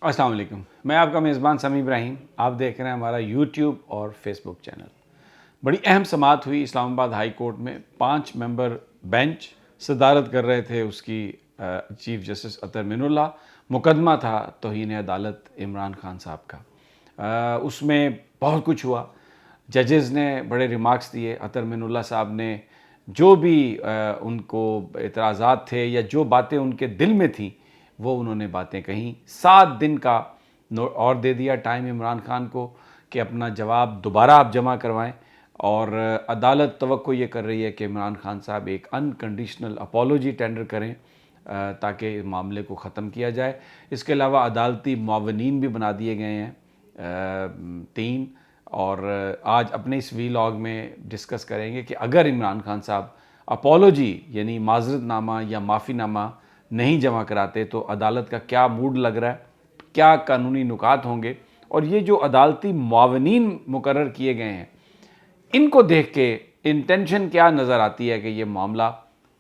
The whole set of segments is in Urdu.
السلام علیکم، میں آپ کا میزبان سمیع ابراہیم. آپ دیکھ رہے ہیں ہمارا یوٹیوب اور فیس بک چینل. بڑی اہم سماعت ہوئی اسلام آباد ہائی کورٹ میں. 5 ممبر بینچ صدارت کر رہے تھے اس کی چیف جسٹس اطہر مین اللہ. مقدمہ تھا توہین عدالت عمران خان صاحب کا. اس میں بہت کچھ ہوا. ججز نے بڑے ریمارکس دیے. اطہر مین اللہ صاحب نے جو بھی ان کو اعتراضات تھے یا جو باتیں ان کے دل میں تھیں وہ انہوں نے باتیں کہیں. 7 دن کا اور دے دیا ٹائم عمران خان کو کہ اپنا جواب دوبارہ آپ جمع کروائیں. اور عدالت توقع یہ کر رہی ہے کہ عمران خان صاحب ایک انکنڈیشنل اپالوجی ٹینڈر کریں تاکہ معاملے کو ختم کیا جائے. اس کے علاوہ عدالتی معاونین بھی بنا دیے گئے ہیں 3. اور آج اپنے اس ویلاگ میں ڈسکس کریں گے کہ اگر عمران خان صاحب اپالوجی یعنی معذرت نامہ یا معافی نامہ نہیں جمع کراتے تو عدالت کا کیا موڈ لگ رہا ہے, کیا قانونی نکات ہوں گے, اور یہ جو عدالتی معاونین مقرر کیے گئے ہیں ان کو دیکھ کے انٹینشن کیا نظر آتی ہے کہ یہ معاملہ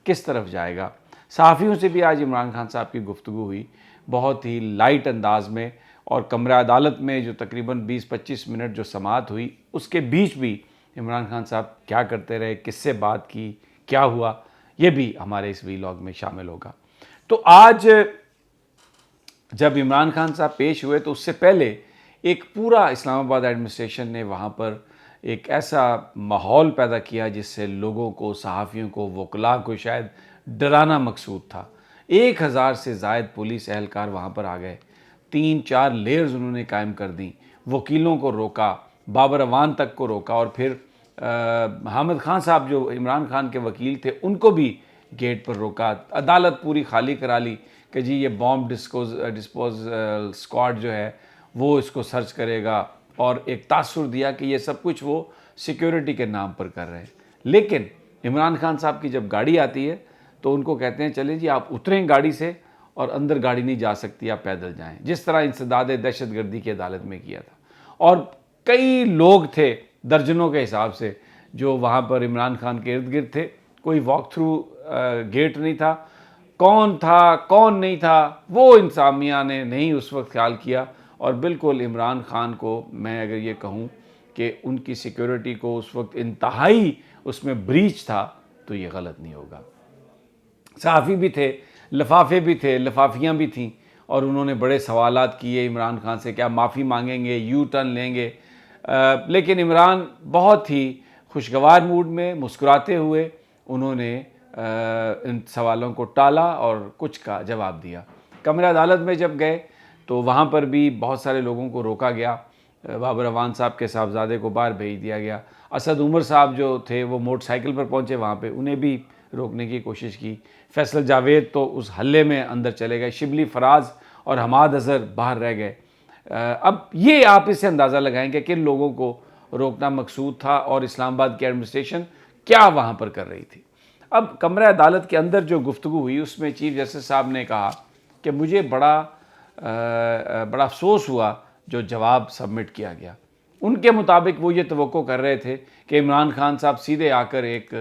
کس طرف جائے گا. صحافیوں سے بھی آج عمران خان صاحب کی گفتگو ہوئی بہت ہی لائٹ انداز میں, اور کمرہ عدالت میں جو تقریباً 20-25 منٹ جو سماعت ہوئی اس کے بیچ بھی عمران خان صاحب کیا کرتے رہے, کس سے بات کی, کیا ہوا, یہ بھی ہمارے اس ویلاگ میں شامل ہوگا. تو آج جب عمران خان صاحب پیش ہوئے تو اس سے پہلے ایک پورا اسلام آباد ایڈمنسٹریشن نے وہاں پر ایک ایسا ماحول پیدا کیا جس سے لوگوں کو, صحافیوں کو, وکلاء کو شاید ڈرانا مقصود تھا. 1000 سے زائد پولیس اہلکار وہاں پر آ گئے. 3-4 لیئرز انہوں نے قائم کر دیں. وکیلوں کو روکا, بابر اعوان تک کو روکا, اور پھر حامد خان صاحب جو عمران خان کے وکیل تھے ان کو بھی گیٹ پر روکا. عدالت پوری خالی کرا لی کہ جی یہ بام ڈسپوز اسکواڈ جو ہے وہ اس کو سرچ کرے گا, اور ایک تاثر دیا کہ یہ سب کچھ وہ سیکیورٹی کے نام پر کر رہے ہیں. لیکن عمران خان صاحب کی جب گاڑی آتی ہے تو ان کو کہتے ہیں چلیں جی آپ اتریں گاڑی سے, اور اندر گاڑی نہیں جا سکتی, آپ پیدل جائیں, جس طرح انسداد دہشت گردی کی عدالت میں کیا تھا. اور کئی لوگ تھے درجنوں کے حساب سے جو وہاں پر عمران خان کے ارد گرد تھے. کوئی واک تھرو گیٹ نہیں تھا. کون تھا کون نہیں تھا وہ انتظامیہ نے نہیں اس وقت خیال کیا, اور بالکل عمران خان کو میں اگر یہ کہوں کہ ان کی سیکیورٹی کو اس وقت انتہائی اس میں بریچ تھا تو یہ غلط نہیں ہوگا. صحافی بھی تھے, لفافے بھی تھے, لفافیاں بھی تھیں, اور انہوں نے بڑے سوالات کیے عمران خان سے, کیا معافی مانگیں گے, یو ٹرن لیں گے. لیکن عمران بہت ہی خوشگوار موڈ میں مسکراتے ہوئے انہوں نے ان سوالوں کو ٹالا اور کچھ کا جواب دیا. کمرہ عدالت میں جب گئے تو وہاں پر بھی بہت سارے لوگوں کو روکا گیا. بابر اعوان صاحب کے صاحبزادے کو باہر بھیج دیا گیا. اسد عمر صاحب جو تھے وہ موٹر سائیکل پر پہنچے وہاں پہ, انہیں بھی روکنے کی کوشش کی. فیصل جاوید تو اس حلے میں اندر چلے گئے. شبلی فراز اور حماد اظہر باہر رہ گئے. اب یہ آپ اس سے اندازہ لگائیں کہ کن لوگوں کو روکنا مقصود تھا اور اسلام آباد کی ایڈمنسٹریشن کیا وہاں پر کر رہی تھی. اب کمرہ عدالت کے اندر جو گفتگو ہوئی اس میں چیف جسٹس صاحب نے کہا کہ مجھے بڑا افسوس ہوا جو جواب سبمٹ کیا گیا. ان کے مطابق وہ یہ توقع کر رہے تھے کہ عمران خان صاحب سیدھے آ کر ایک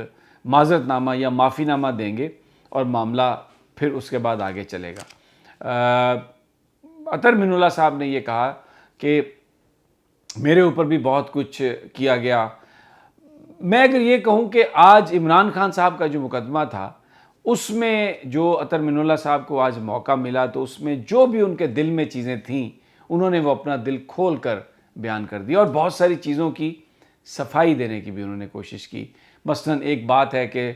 معذرت نامہ یا معافی نامہ دیں گے اور معاملہ پھر اس کے بعد آگے چلے گا. اطہر مین اللہ صاحب نے یہ کہا کہ میرے اوپر بھی بہت کچھ کیا گیا. میں اگر یہ کہوں کہ آج عمران خان صاحب کا جو مقدمہ تھا اس میں جو اطہر مین اللہ صاحب کو آج موقع ملا تو اس میں جو بھی ان کے دل میں چیزیں تھیں انہوں نے وہ اپنا دل کھول کر بیان کر دیا, اور بہت ساری چیزوں کی صفائی دینے کی بھی انہوں نے کوشش کی. مثلا ایک بات ہے کہ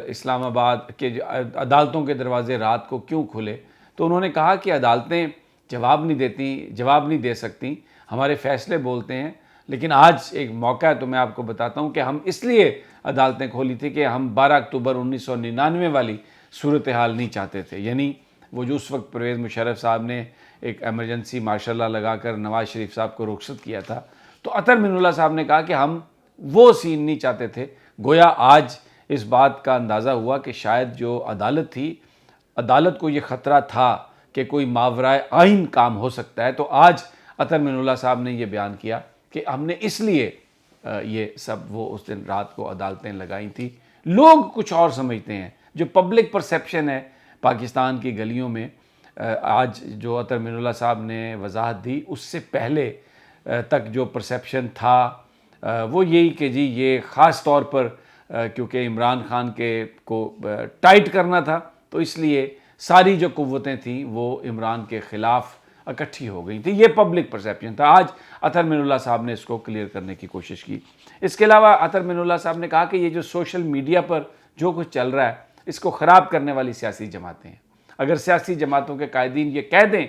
اسلام آباد کے عدالتوں کے دروازے رات کو کیوں کھلے, تو انہوں نے کہا کہ عدالتیں جواب نہیں دے سکتی, ہمارے فیصلے بولتے ہیں. لیکن آج ایک موقع ہے تو میں آپ کو بتاتا ہوں کہ ہم اس لیے عدالتیں کھولی تھی کہ ہم 12 اکتوبر 1999 والی صورتحال نہیں چاہتے تھے. یعنی وہ جو اس وقت پرویز مشرف صاحب نے ایک ایمرجنسی مارشل لا لگا کر نواز شریف صاحب کو رخصت کیا تھا, تو اطہر مین اللہ صاحب نے کہا کہ ہم وہ سین نہیں چاہتے تھے. گویا آج اس بات کا اندازہ ہوا کہ شاید جو عدالت تھی, عدالت کو یہ خطرہ تھا کہ کوئی ماورائے آئین کام ہو سکتا ہے. تو آج اطہر مین اللہ صاحب نے یہ بیان کیا کہ ہم نے اس لیے یہ سب وہ اس دن رات کو عدالتیں لگائی تھی. لوگ کچھ اور سمجھتے ہیں. جو پبلک پرسیپشن ہے پاکستان کی گلیوں میں آج جو عطر مین اللہ صاحب نے وضاحت دی اس سے پہلے تک جو پرسیپشن تھا وہ یہی کہ جی یہ خاص طور پر کیونکہ عمران خان کو ٹائٹ کرنا تھا تو اس لیے ساری جو قوتیں تھیں وہ عمران کے خلاف اکٹھی ہو گئی تھی. یہ پبلک پرسیپشن تھا. آج عطر مین اللہ صاحب نے اس کو کلیئر کرنے کی کوشش کی. اس کے علاوہ عطر مین اللہ صاحب نے کہا کہ یہ جو سوشل میڈیا پر جو کچھ چل رہا ہے اس کو خراب کرنے والی سیاسی جماعتیں ہیں. اگر سیاسی جماعتوں کے قائدین یہ کہہ دیں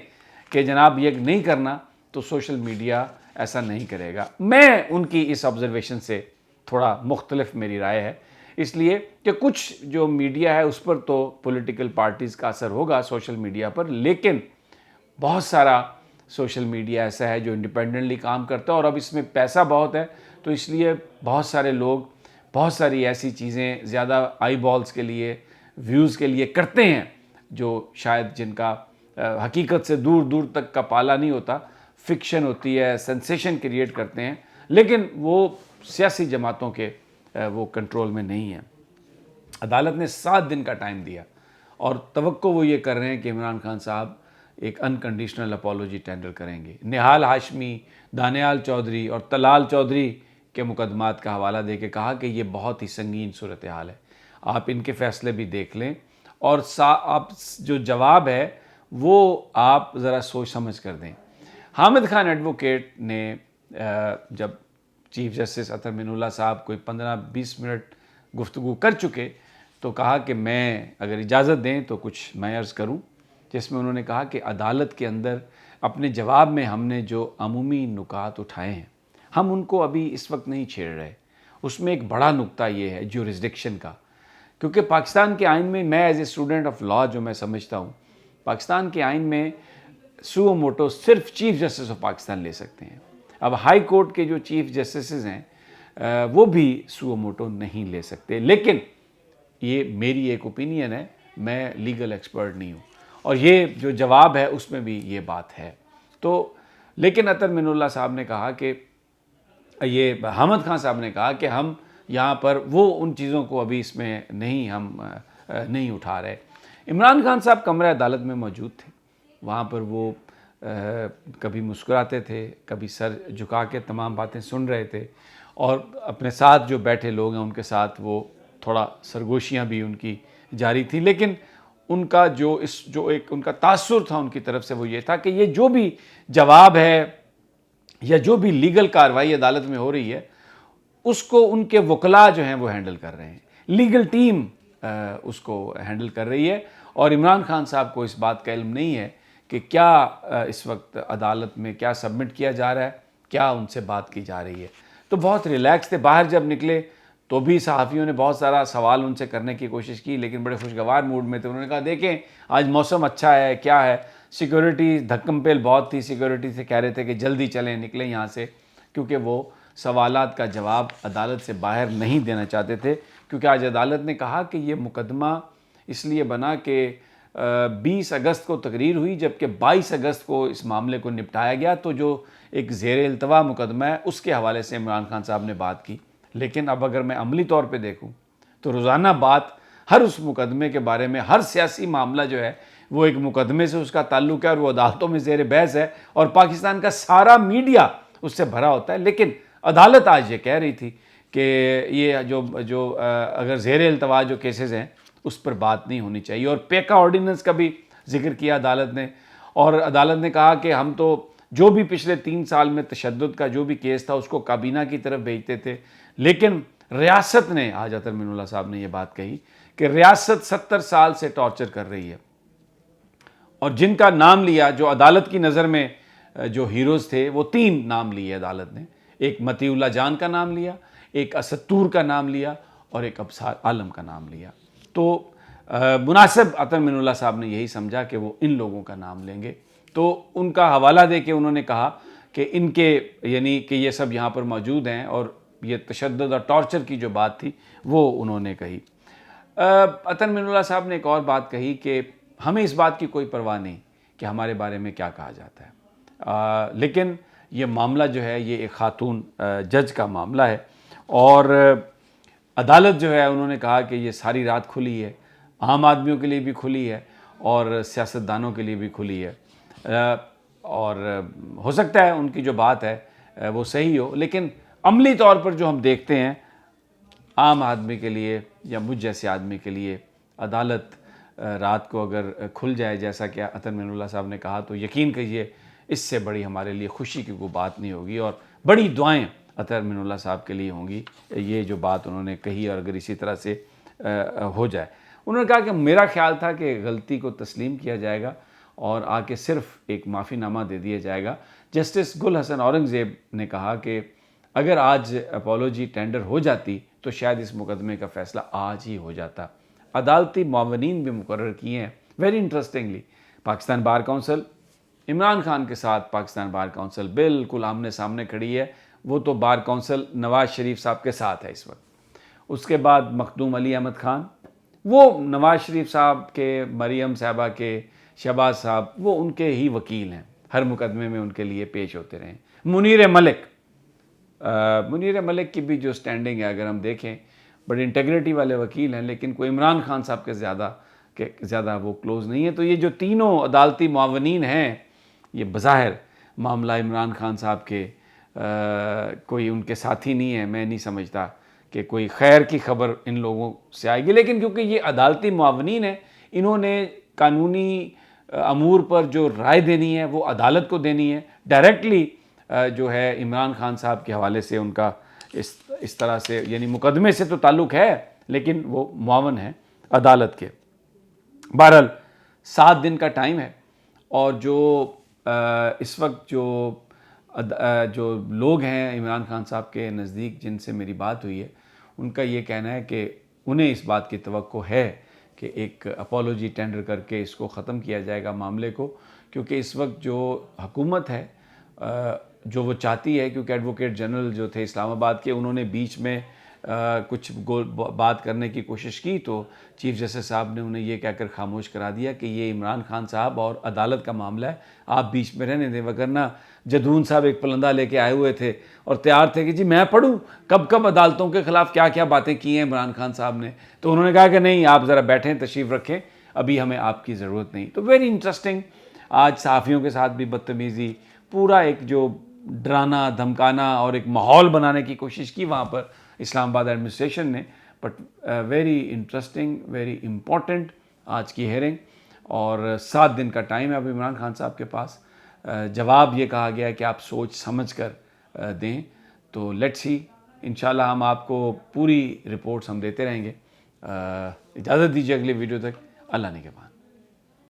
کہ جناب یہ نہیں کرنا تو سوشل میڈیا ایسا نہیں کرے گا. میں ان کی اس آبزرویشن سے تھوڑا مختلف میری رائے ہے، اس لیے کہ کچھ جو میڈیا ہے اس پر تو پولیٹیکل پارٹیز کا اثر ہوگا سوشل میڈیا پر، لیکن بہت سارا سوشل میڈیا ایسا ہے جو انڈیپینڈنٹلی کام کرتا ہے اور اب اس میں پیسہ بہت ہے تو اس لیے بہت سارے لوگ بہت ساری ایسی چیزیں زیادہ آئی بالز کے لیے ویوز کے لیے کرتے ہیں جو شاید جن کا حقیقت سے دور دور تک کا پالا نہیں ہوتا، فکشن ہوتی ہے، سینسیشن کریٹ کرتے ہیں، لیکن وہ سیاسی جماعتوں کے وہ کنٹرول میں نہیں ہیں. عدالت نے 7 دن کا ٹائم دیا اور توقع وہ یہ کر رہے ہیں کہ عمران خان صاحب ایک انکنڈیشنل اپالوجی ٹینڈر کریں گے. نہال ہاشمی، دانیال چودھری اور طلال چودھری کے مقدمات کا حوالہ دے کے کہا کہ یہ بہت ہی سنگین صورتحال ہے، آپ ان کے فیصلے بھی دیکھ لیں اور آپ جو جواب ہے وہ آپ ذرا سوچ سمجھ کر دیں. حامد خان ایڈوکیٹ نے جب چیف جسٹس عطر مین اللہ صاحب کوئی 15-20 منٹ گفتگو کر چکے تو کہا کہ میں اگر اجازت دیں تو کچھ میں عرض کروں، جس میں انہوں نے کہا کہ عدالت کے اندر اپنے جواب میں ہم نے جو عمومی نکات اٹھائے ہیں ہم ان کو ابھی اس وقت نہیں چھیڑ رہے. اس میں ایک بڑا نقطہ یہ ہے جیورسڈکشن کا، کیونکہ پاکستان کے آئین میں میں as a student of law جو میں سمجھتا ہوں پاکستان کے آئین میں سو موٹو صرف چیف جسٹس آف پاکستان لے سکتے ہیں. اب ہائی کورٹ کے جو چیف جسٹسز ہیں وہ بھی سو موٹو نہیں لے سکتے، لیکن یہ میری ایک اوپینین ہے، میں لیگل ایکسپرٹ نہیں ہوں اور یہ جو جواب ہے اس میں بھی یہ بات ہے. تو لیکن عطر مین اللہ صاحب نے کہا کہ یہ حامد خان صاحب نے کہا کہ ہم یہاں پر وہ ان چیزوں کو ابھی اس میں ہم نہیں اٹھا رہے. عمران خان صاحب کمرہ عدالت میں موجود تھے، وہاں پر وہ کبھی مسکراتے تھے، کبھی سر جھکا کے تمام باتیں سن رہے تھے اور اپنے ساتھ جو بیٹھے لوگ ہیں ان کے ساتھ وہ تھوڑا سرگوشیاں بھی ان کی جاری تھیں. لیکن ان کا جو ایک ان کا تاثر تھا ان کی طرف سے وہ یہ تھا کہ یہ جو بھی جواب ہے یا جو بھی لیگل کارروائی عدالت میں ہو رہی ہے اس کو ان کے وکلاء جو ہیں وہ ہینڈل کر رہے ہیں، لیگل ٹیم اس کو ہینڈل کر رہی ہے اور عمران خان صاحب کو اس بات کا علم نہیں ہے کہ کیا اس وقت عدالت میں کیا سبمٹ کیا جا رہا ہے، کیا ان سے بات کی جا رہی ہے. تو بہت ریلیکس تھے. باہر جب نکلے تو بھی صحافیوں نے بہت سارا سوال ان سے کرنے کی کوشش کی لیکن بڑے خوشگوار موڈ میں تھے. انہوں نے کہا دیکھیں آج موسم اچھا ہے، کیا ہے، سیکورٹی دھکم پیل بہت تھی، سیکورٹی سے کہہ رہے تھے کہ جلدی چلیں نکلیں یہاں سے، کیونکہ وہ سوالات کا جواب عدالت سے باہر نہیں دینا چاہتے تھے. کیونکہ آج عدالت نے کہا کہ یہ مقدمہ اس لیے بنا کہ 20 اگست کو تقریر ہوئی جبکہ 22 اگست کو اس معاملے کو نپٹایا گیا، تو جو ایک زیر التوا مقدمہ ہے اس کے حوالے سے عمران خان صاحب نے بات کی. لیکن اب اگر میں عملی طور پہ دیکھوں تو روزانہ بات ہر اس مقدمے کے بارے میں، ہر سیاسی معاملہ جو ہے وہ ایک مقدمے سے اس کا تعلق ہے اور وہ عدالتوں میں زیر بحث ہے اور پاکستان کا سارا میڈیا اس سے بھرا ہوتا ہے. لیکن عدالت آج یہ کہہ رہی تھی کہ یہ جو اگر زیر التوا جو کیسز ہیں اس پر بات نہیں ہونی چاہیے. اور پیکا آرڈیننس کا بھی ذکر کیا عدالت نے اور عدالت نے کہا کہ ہم تو جو بھی پچھلے 3 سال میں تشدد کا جو بھی کیس تھا اس کو کابینہ کی طرف بھیجتے تھے، لیکن ریاست نے، آج عطر مین اللہ صاحب نے یہ بات کہی کہ ریاست 70 سال سے ٹارچر کر رہی ہے اور جن کا نام لیا جو عدالت کی نظر میں جو ہیروز تھے وہ 3 نام لیے عدالت نے. ایک متی اللہ جان کا نام لیا، ایک اسد طور کا نام لیا اور ایک ابصار عالم کا نام لیا. تو مناسب عطر مین اللہ صاحب نے یہی سمجھا کہ وہ ان لوگوں کا نام لیں گے. تو ان کا حوالہ دے کے انہوں نے کہا کہ ان کے یعنی کہ یہ سب یہاں پر موجود ہیں اور یہ تشدد اور ٹارچر کی جو بات تھی وہ انہوں نے کہی. عطر مین اللہ صاحب نے ایک اور بات کہی کہ ہمیں اس بات کی کوئی پرواہ نہیں کہ ہمارے بارے میں کیا کہا جاتا ہے، لیکن یہ معاملہ جو ہے یہ ایک خاتون جج کا معاملہ ہے اور عدالت جو ہے انہوں نے کہا کہ یہ ساری رات کھلی ہے، عام آدمیوں کے لیے بھی کھلی ہے اور سیاستدانوں کے لیے بھی کھلی ہے، اور ہو سکتا ہے ان کی جو بات ہے وہ صحیح ہو، لیکن عملی طور پر جو ہم دیکھتے ہیں عام آدمی کے لیے یا مجھ جیسے آدمی کے لیے عدالت رات کو اگر کھل جائے جیسا کہ عطر معین اللہ صاحب نے کہا، تو یقین کیجئے اس سے بڑی ہمارے لیے خوشی کی کوئی بات نہیں ہوگی، اور بڑی دعائیں عطر معین اللہ صاحب کے لیے ہوں گی یہ جو بات انہوں نے کہی، اور اگر اسی طرح سے ہو جائے۔ انہوں نے کہا کہ میرا خیال تھا کہ غلطی کو تسلیم کیا جائے گا اور آ کے صرف ایک معافی نامہ دے دیا جائے گا۔ جسٹس گل حسن اورنگزیب نے کہا کہ اگر آج اپولوجی ٹینڈر ہو جاتی تو شاید اس مقدمے کا فیصلہ آج ہی ہو جاتا۔ عدالتی معاونین بھی مقرر کیے ہیں۔ Very interestingly Pakistan bar council Imran Khan کے ساتھ پاکستان بار کونسل بالکل آمنے سامنے کھڑی ہے، وہ تو بار کونسل نواز شریف صاحب کے ساتھ ہے اس وقت۔ اس کے بعد مخدوم علی احمد خان، وہ نواز شریف صاحب کے، مریم صاحبہ کے، شہباز صاحب، وہ ان کے ہی وکیل ہیں، ہر مقدمے میں ان کے لیے پیش ہوتے رہے۔ منیر ملک کی بھی جو سٹینڈنگ ہے اگر ہم دیکھیں، بڑی انٹیگریٹی والے وکیل ہیں، لیکن کوئی عمران خان صاحب کے زیادہ وہ کلوز نہیں ہے۔ تو یہ جو تینوں عدالتی معاونین ہیں، یہ بظاہر معاملہ عمران خان صاحب کے کوئی ان کے ساتھی نہیں ہے۔ میں نہیں سمجھتا کہ کوئی خیر کی خبر ان لوگوں سے آئے گی، لیکن کیونکہ یہ عدالتی معاونین ہیں، انہوں نے قانونی امور پر جو رائے دینی ہے وہ عدالت کو دینی ہے۔ ڈائریکٹلی جو ہے عمران خان صاحب کے حوالے سے ان کا اس طرح سے، یعنی مقدمے سے تو تعلق ہے، لیکن وہ معاون ہیں عدالت کے۔ بہرحال 7 دن کا ٹائم ہے، اور جو اس وقت جو لوگ ہیں عمران خان صاحب کے نزدیک جن سے میری بات ہوئی ہے، ان کا یہ کہنا ہے کہ انہیں اس بات کی توقع ہے کہ ایک اپولوجی ٹینڈر کر کے اس کو ختم کیا جائے گا معاملے کو، کیونکہ اس وقت جو حکومت ہے جو وہ چاہتی ہے، کیونکہ ایڈوکیٹ جنرل جو تھے اسلام آباد کے، انہوں نے بیچ میں کچھ بات کرنے کی کوشش کی، تو چیف جسٹس صاحب نے انہیں یہ کہہ کر خاموش کرا دیا کہ یہ عمران خان صاحب اور عدالت کا معاملہ ہے، آپ بیچ میں رہنے دیں، وگرنہ جدون صاحب ایک پلندہ لے کے آئے ہوئے تھے اور تیار تھے کہ جی میں پڑھوں کب عدالتوں کے خلاف کیا کیا باتیں کی ہیں عمران خان صاحب نے۔ تو انہوں نے کہا کہ نہیں، آپ ذرا بیٹھیں، تشریف رکھیں، ابھی ہمیں آپ کی ضرورت نہیں۔ تو ویری انٹرسٹنگ، آج صحافیوں کے ساتھ بھی بدتمیزی، پورا ایک جو ڈرانا دھمکانا اور ایک ماحول بنانے کی کوشش کی وہاں پر اسلام آباد ایڈمنسٹریشن نے۔ But very interesting, very important آج کی ہیئرنگ، اور 7 دن کا ٹائم ہے اب عمران خان صاحب کے پاس۔ جواب یہ کہا گیا ہے کہ آپ سوچ سمجھ کر دیں، تو لیٹس سی، انشاءاللہ ہم آپ کو پوری رپورٹس ہم دیتے رہیں گے۔ اجازت دیجیے اگلی ویڈیو تک، اللہ نگہبان۔